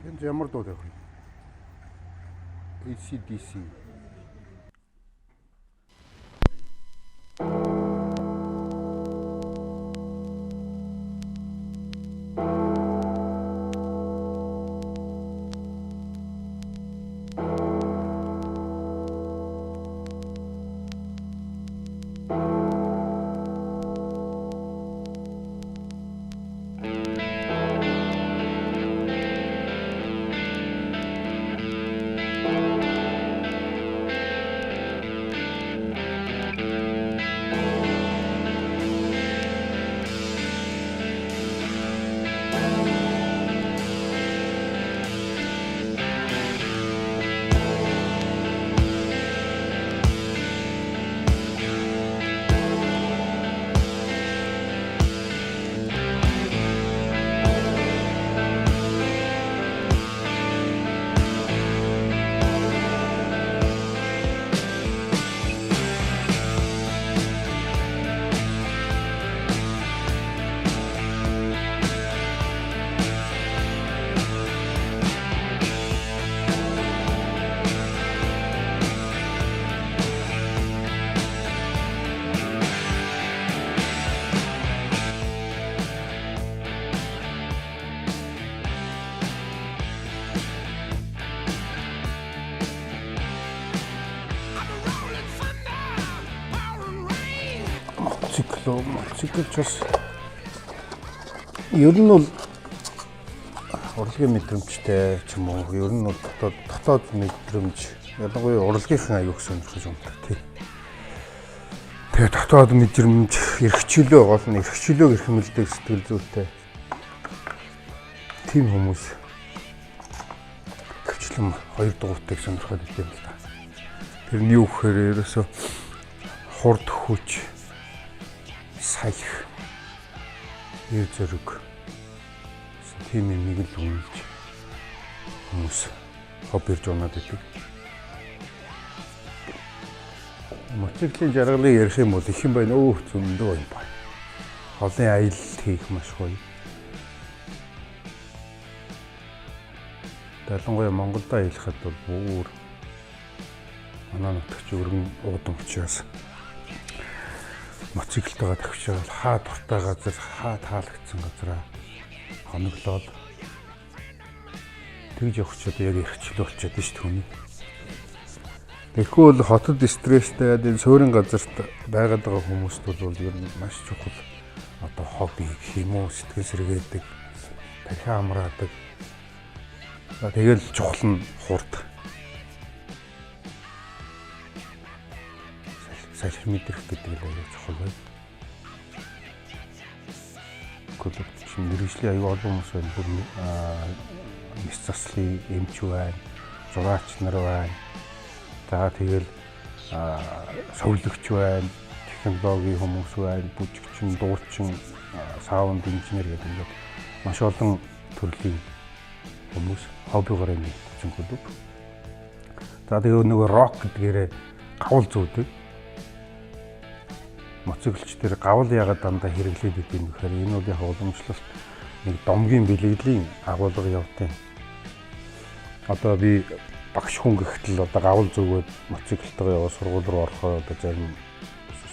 Энд ямар дуу тавих вэ? AC/DC. Мотоциклч бас ер нь бол урлагийн мэдрэмжтэй ч юм уу. Ер нь бол дотоод мэдрэмж ялангуяа урлагийнхан аюул сонирхож юмтай тий. Тэгээ дотоод мэдрэмж эрхчлөө гол нь эрхчлөө гэх юм л дээ сэтгэл зүйтэй. Тим хүмүүс хөвчлэн хоёр дугуйтыг сонирхоод идэв л да. Тэр нь юу гэхээр ерөөсө хурд хүч саях ир зэрэг тийм нэг л үнэлж хүмүүс хоббирж унаад идэг. Мотоциклийн жаргалыг ярих юм бол их юм байна. Зөндөө юм байна. Холын аялал хийх маш гоё. Ялангуяа Монголд аялахад бол бүр манай нутагч өргөн уудам учраас мотоциклтайгаа тавьчихвал хаа дуртай газар, хаа таалагдсан газараа хоноглоод тэгж явах ч одоо яг эрхчлөө болчиход шүү дээ хүний. Тэгэхгүй бол хотод стресстэй энэ суурин газарт байгаад байгаа хүмүүст бол ер нь маш чухал одоо хобби гэх юм уу, сэтгэл сэргээдэг, тархи амраадаг. Тэгэл чухал нь хурд. Салхи мэдрэх гэдэг л аяа чухал байна. Гэхдээ чинь мэргэжлийн аюул олон хүмүүс байна. Бүр мэс заслын эмч байна, зураач нар байна. За тэгэл совлогч байна, технологийн хүмүүс байна, бүжигчин, дуучин, саунд инженер гэдэг ингээд маш олон төрлийн хүмүүс хоббигоор амьдсан гэдэг. За тэгээ нөгөө рок гэдгээрээ гавал зүүдэг. Мотоциклч дээр гавал яагаад дандаа хэрэглээд идэв юм гэхээр энэ бол яг уламжлалт нэг домгийн бэлгэлийн агуулга явтын. Одоо би багш хүн гэхтэл одоо гавал зүгөөд мотоциклтайгаа яваа сургууль руу орохоо одоо зарим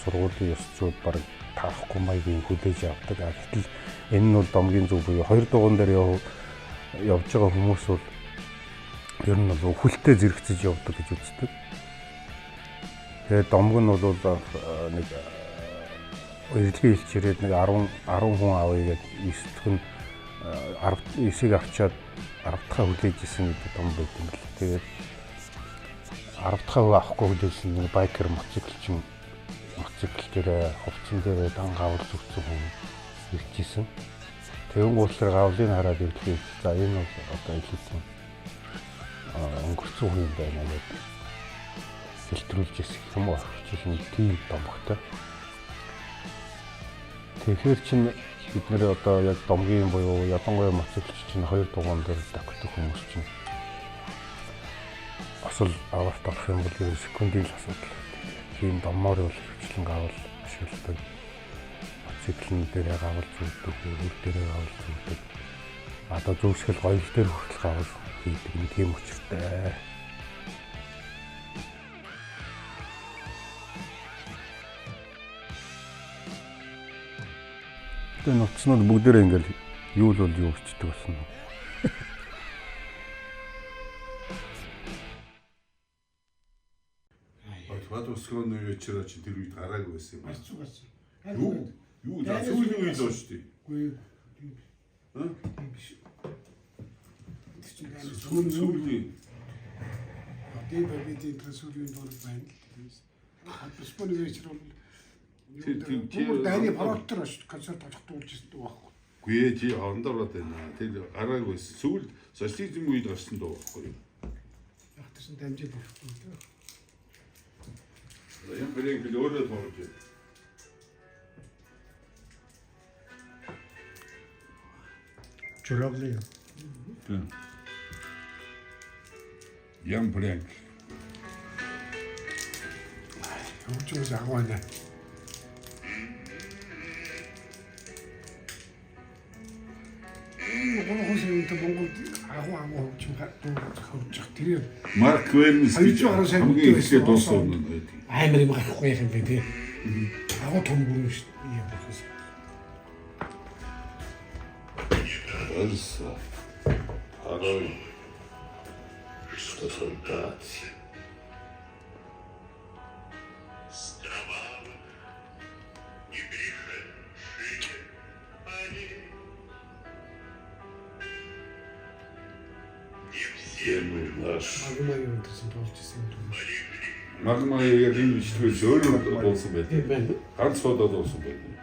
сургуулийн ёс зүйд баг таахгүй маягийн хүлээж авдаг. Гэтэл энэ нь бол домгийн зүг буюу хоёр дугуун дээр явж байгаа хүмүүс бол ер нь бол хүлтэй зэрэгцэж явдаг гэж үздэг. Тэгээд домг нь бол нэг эрэлгийн хэлчирээд нэг 10 хүн авъя гэдэг 9 хүн 9-ийг авчаад 10 дахь хүлээж исэн гэдэг том байт юм л. Тэгээд 10 дахь авахгүй хүлээсэн нэг байкер мотоциклчин мотоцикл дээр хувцсан дээр дан гавал зүгцсэн хүн ирчихсэн. Тэгэн гутлаар гавлыг хараад ирлээ. За энэ бол одоо илүүсэн өнгөрцөн хүн байна гэдэг фильтрүүлж ирэх юм уу? Чинь тийм домогтой. Тэгэхээр чинь бид нэр одоо яг домгийн буюу ялангуяа мотоциклч чинь хоёр дугуун дээр давхдаг хүмүүс чинь асал аварт авах юм бол секундын л асуудал. Тийм домоор бол хвчлэн гавал ашигладаг. Мотоциклын дээрээ гавал зүүдэг, үр дээрээ гавал зүүдэг. одоо зөвсгөл гоёл дээр хүртэл гавал хийдэг нэг тийм учиртай. Тэгээ нуцнууд бүгдээрээ ингээл юу л бол юу өчтдөг болсон. Бат өсгөөний вечер чи тэр үед гараагүй байсан юм. Асуугасан. Юу сүүлийн үед л шүү дээ. Үгүй. Сүүлийн. Тэгээд бидний сүүлийн дор байна л. Бисбоны вечер бол тэр дайны паролтер шүү концерт тогтуулж ирсэн байхгүй. Гүй чи хондороод байна. Тэр гараагүй байсан. Сүүл социализм үед гарсан дуу байхгүй юу? Яг тийм дамжиж болохгүй. Я бэрэг л өөрөө тоож. Чулоглё. Ям бэрэг. Хөөчөөс агуулна. Гонхос Монгол агуу хөгжим хөгжих тэр Марк Вернс гэж хамгийн ихлэ дууссан юм байдаг. амар юм гарахгүй юм бэ тий. Агуу том бүрэн шүү дээ. Юм болохос. Алса. Арой. Что солдат. Агмаа юм гэсэн туулж ирсэн юм. Магмаяг энэ бичлэгээс өөрөө дуулсан байдаг. Тийм байна. Ганц удаа дуулсан байдаг.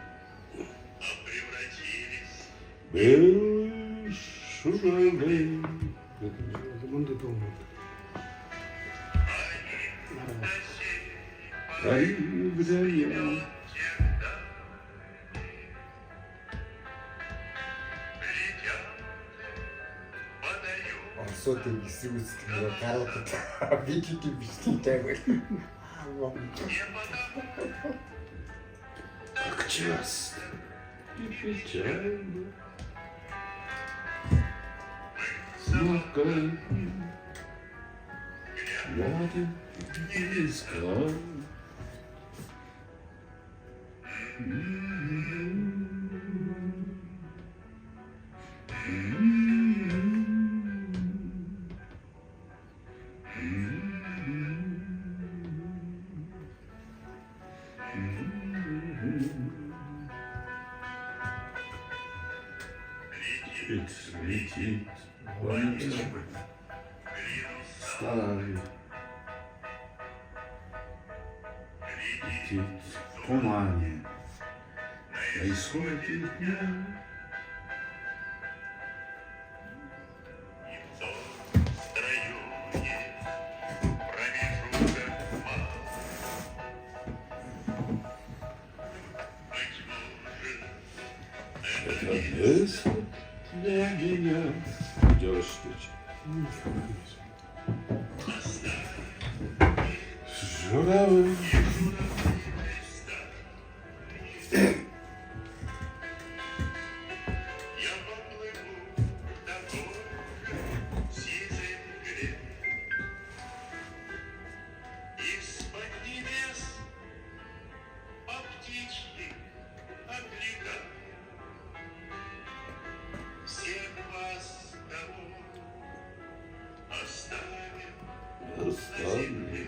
Бэл шүрэлэй. Мөндө дуу. Ай брэя. Орсуудын эсрэг үсгээр гараад видео бичлэгтэй байв. Акчас. Ипичай. Смокай. Яден искал. Летит, старый, летит в тумане, на исходе дня. Это лес для меня. Делаешь встречу. Журавль. Оставим.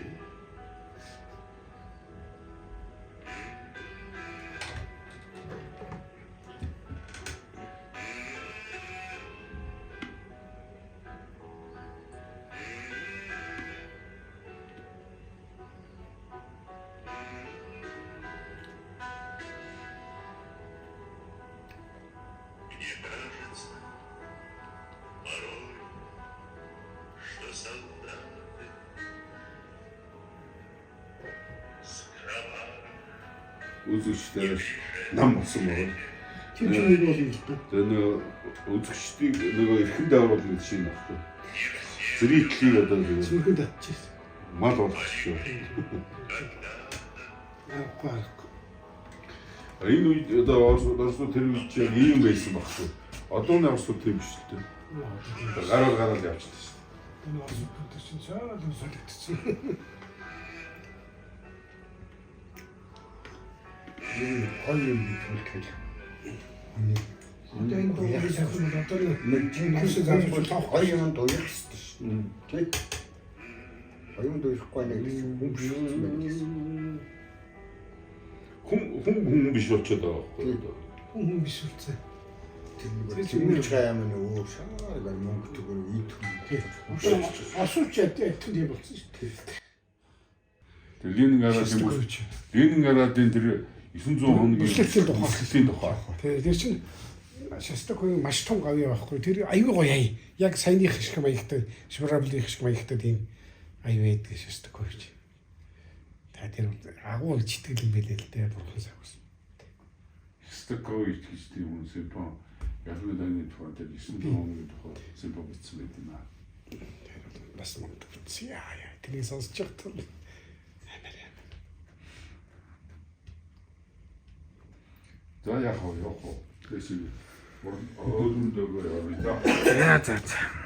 Мне кажется, порой, что солдаты с кровавым Үзэгчдээр нам болсон байна. Тэр чинь юу юм бэ? Тэгээ үзэгчдийг нөгөө эрхэм дагуулын жишээ нөхгүй. Зритлийг одоо Зүрхэнд татчихсан. мал болгочихсон. Апарк. Энэ үед одоо Оросууд тэр үед чинь ийм байсан баггүй. Одооны Оросууд тийм биш л дээ. Гараад явчихсан шүү Энэ асуулт чинь цаалаа солигдсон. Энэ гоё юм хэлэх. Одоо энэ дуугийн сайхан одоо Нэг жинхэнэ залуу гоё юм дуях хэрэгтэй шүү. Тэг. Гоё юм дуяхгүй нэг хүн биш юм. хүн биш болчиход байгаа байхгүй. хүн биш үлцээ. Тэр чаам нь өөр шаар гал мөнгө төгөр ийт хүн. Асууч ятгад юм болсон шүү дээ. Тэр Ленинградын тэр 900 хоногийн Бүслэлийн тухай. Тэр чинь Шостокийн маш том гавьяа байхгүй. Тэр аюу гоё аяа. Яг саяных шиг маягтай, Швараблийн шиг маягтай тийм аюу байдаг Шостокойч. Та тэр агуул читгэл юм байлээ л дээ бурхан сагс. Шостокойч гэж тийм хүн сэпэн ялны дайны тухай тэр 900 хоногийн тухай сэпэн бичсэн байт юм аа. Тэр бас мод үзье яа. Тэрийг сонсож байгаа. За яах вэ? Тэсийг өөрөндөө яваа. За за за.